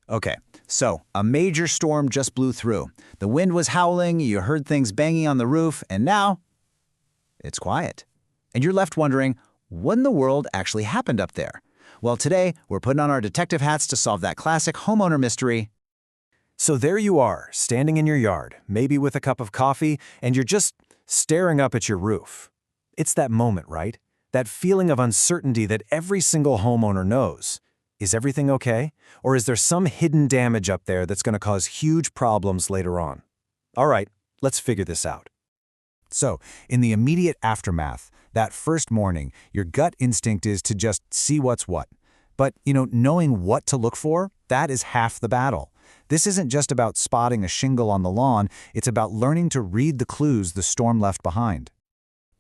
Okay, so a major storm just blew through. The wind was howling, you heard things banging on the roof, and now it's quiet. And you're left wondering, what in the world actually happened up there? Well, today, we're putting on our detective hats to solve that classic homeowner mystery. So there you are, standing in your yard, maybe with a cup of coffee, and you're just staring up at your roof. It's that moment, right? That feeling of uncertainty that every single homeowner knows. Is everything okay? Or is there some hidden damage up there that's going to cause huge problems later on? All right, let's figure this out. So, in the immediate aftermath, that first morning, your gut instinct is to just see what's what. But, knowing what to look for, that is half the battle. This isn't just about spotting a shingle on the lawn, it's about learning to read the clues the storm left behind.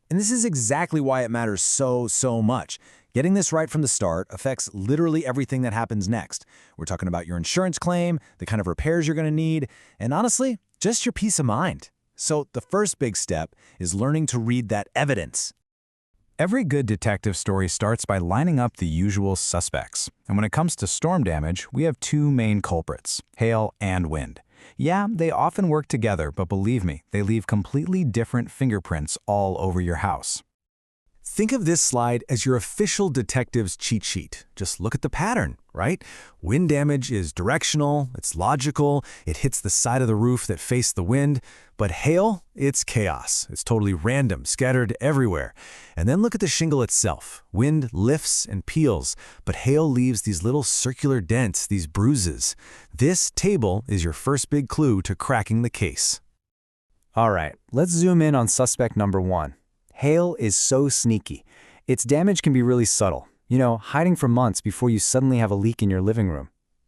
And this is exactly why it matters so much. Getting this right from the start affects literally everything that happens next. We're talking about your insurance claim, the kind of repairs you're going to need, and honestly, just your peace of mind. So the first big step is learning to read that evidence. Every good detective story starts by lining up the usual suspects. And when it comes to storm damage, we have two main culprits, hail and wind. Yeah, they often work together, but believe me, they leave completely different fingerprints all over your house. Think of this slide as your official detective's cheat sheet. Just look at the pattern, right? Wind damage is directional, it's logical, it hits the side of the roof that faced the wind. But hail, it's chaos. It's totally random, scattered everywhere. And then look at the shingle itself. Wind lifts and peels, but hail leaves these little circular dents, these bruises. This table is your first big clue to cracking the case. All right, let's zoom in on suspect number 1. Hail is so sneaky. Its damage can be really subtle, hiding for months before you suddenly have a leak in your living room.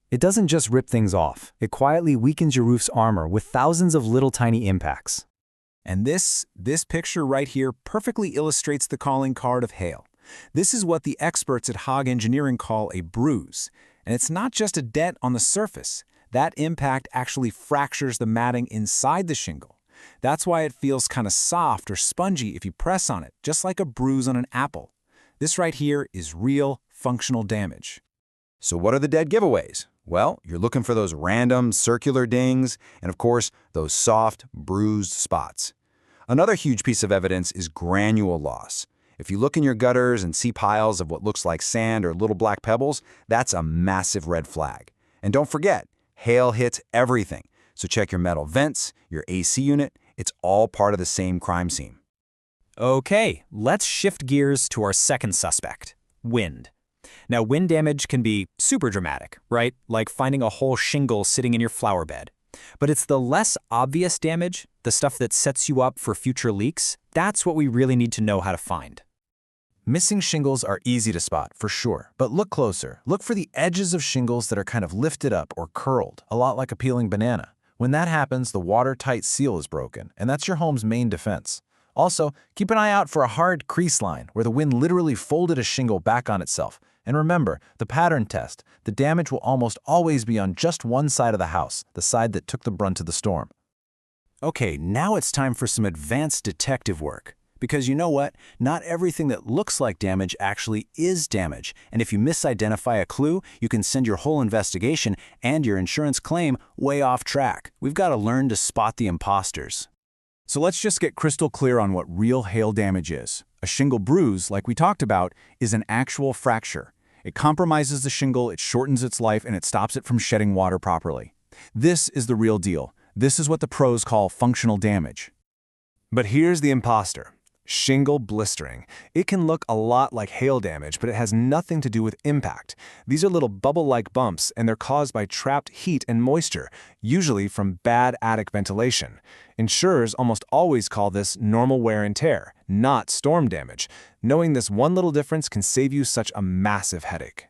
It doesn't just rip things off. It quietly weakens your roof's armor with thousands of little tiny impacts. And this picture right here perfectly illustrates the calling card of hail. This is what the experts at Haag Engineering call a bruise. And it's not just a dent on the surface. That impact actually fractures the matting inside the shingle. That's why it feels kind of soft or spongy if you press on it, just like a bruise on an apple. This right here is real functional damage. So what are the dead giveaways? Well, you're looking for those random circular dings and, of course, those soft, bruised spots. Another huge piece of evidence is granule loss. If you look in your gutters and see piles of what looks like sand or little black pebbles, that's a massive red flag. And don't forget, hail hits everything. So check your metal vents, your AC unit. It's all part of the same crime scene. Okay, let's shift gears to our second suspect, wind. Now, wind damage can be super dramatic, right? Like finding a whole shingle sitting in your flower bed. But it's the less obvious damage, the stuff that sets you up for future leaks, that's what we really need to know how to find. Missing shingles are easy to spot, for sure, but look closer. Look for the edges of shingles that are kind of lifted up or curled, a lot like a peeling banana. When that happens, the watertight seal is broken, and that's your home's main defense. Also, keep an eye out for a hard crease line where the wind literally folded a shingle back on itself. And remember, the pattern test, the damage will almost always be on just one side of the house, the side that took the brunt of the storm. Okay, now it's time for some advanced detective work. Because you know what? Not everything that looks like damage actually is damage. And if you misidentify a clue, you can send your whole investigation and your insurance claim way off track. We've got to learn to spot the imposters. So let's just get crystal clear on what real hail damage is. A shingle bruise, like we talked about, is an actual fracture. It compromises the shingle, it shortens its life, and it stops it from shedding water properly. This is the real deal. This is what the pros call functional damage. But here's the imposter. Shingle blistering. It can look a lot like hail damage, but it has nothing to do with impact. These are little bubble-like bumps, and they're caused by trapped heat and moisture, usually from bad attic ventilation. Insurers almost always call this normal wear and tear, not storm damage. Knowing this one little difference can save you such a massive headache.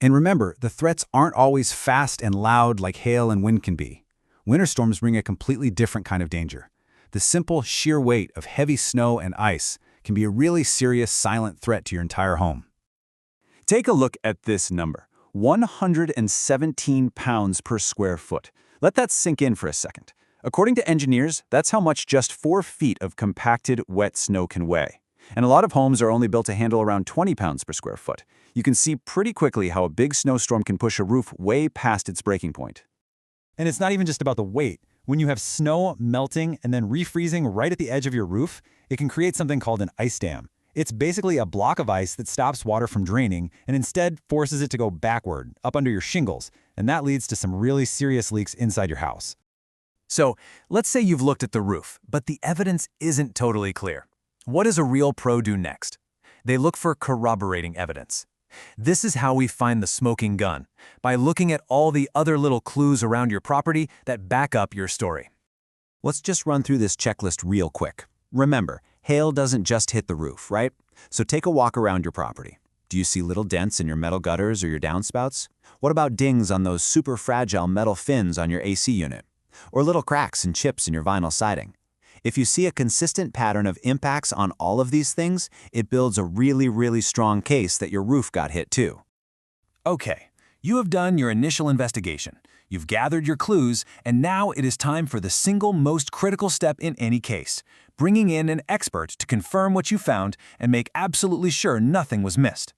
And remember, the threats aren't always fast and loud like hail and wind can be. Winter storms bring a completely different kind of danger. The simple, sheer weight of heavy snow and ice can be a really serious, silent threat to your entire home. Take a look at this number, 117 pounds per square foot. Let that sink in for a second. According to engineers, that's how much just 4 feet of compacted, wet snow can weigh. And a lot of homes are only built to handle around 20 pounds per square foot. You can see pretty quickly how a big snowstorm can push a roof way past its breaking point. And it's not even just about the weight. When you have snow melting and then refreezing right at the edge of your roof, it can create something called an ice dam. It's basically a block of ice that stops water from draining and instead forces it to go backward, up under your shingles, and that leads to some really serious leaks inside your house. So, let's say you've looked at the roof, but the evidence isn't totally clear. What does a real pro do next? They look for corroborating evidence. This is how we find the smoking gun, by looking at all the other little clues around your property that back up your story. Let's just run through this checklist real quick. Remember, hail doesn't just hit the roof, right? So take a walk around your property. Do you see little dents in your metal gutters or your downspouts? What about dings on those super fragile metal fins on your AC unit? Or little cracks and chips in your vinyl siding? If you see a consistent pattern of impacts on all of these things, it builds a really strong case that your roof got hit too. Okay, you have done your initial investigation. You've gathered your clues, and now it is time for the single most critical step in any case, bringing in an expert to confirm what you found and make absolutely sure nothing was missed.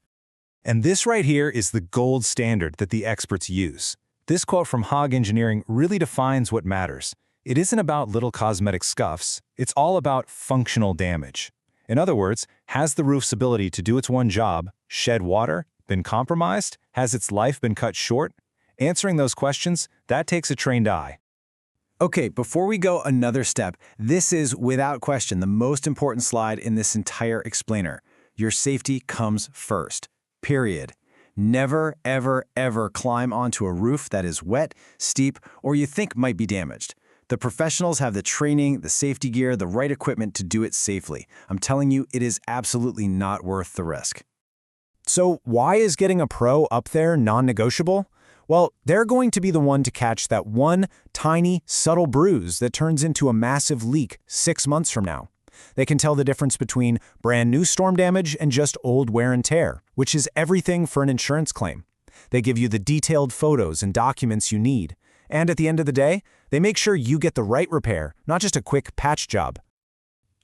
And this right here is the gold standard that the experts use. This quote from Haag Engineering really defines what matters. It isn't about little cosmetic scuffs, it's all about functional damage. In other words, has the roof's ability to do its one job, shed water, been compromised? Has its life been cut short? Answering those questions, that takes a trained eye. Okay, before we go another step, this is, without question, the most important slide in this entire explainer. Your safety comes first. Period. Never, ever climb onto a roof that is wet, steep, or you think might be damaged. The professionals have the training, the safety gear, the right equipment to do it safely. I'm telling you, it is absolutely not worth the risk. So why is getting a pro up there non-negotiable? Well, they're going to be the one to catch that one tiny, subtle bruise that turns into a massive leak 6 months from now. They can tell the difference between brand new storm damage and just old wear and tear, which is everything for an insurance claim. They give you the detailed photos and documents you need. And at the end of the day, they make sure you get the right repair, not just a quick patch job.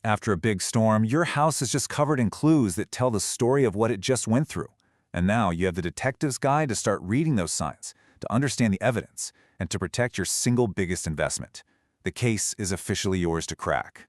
After a big storm, your house is just covered in clues that tell the story of what it just went through. And now you have the detective's guide to start reading those signs, to understand the evidence, and to protect your single biggest investment. The case is officially yours to crack.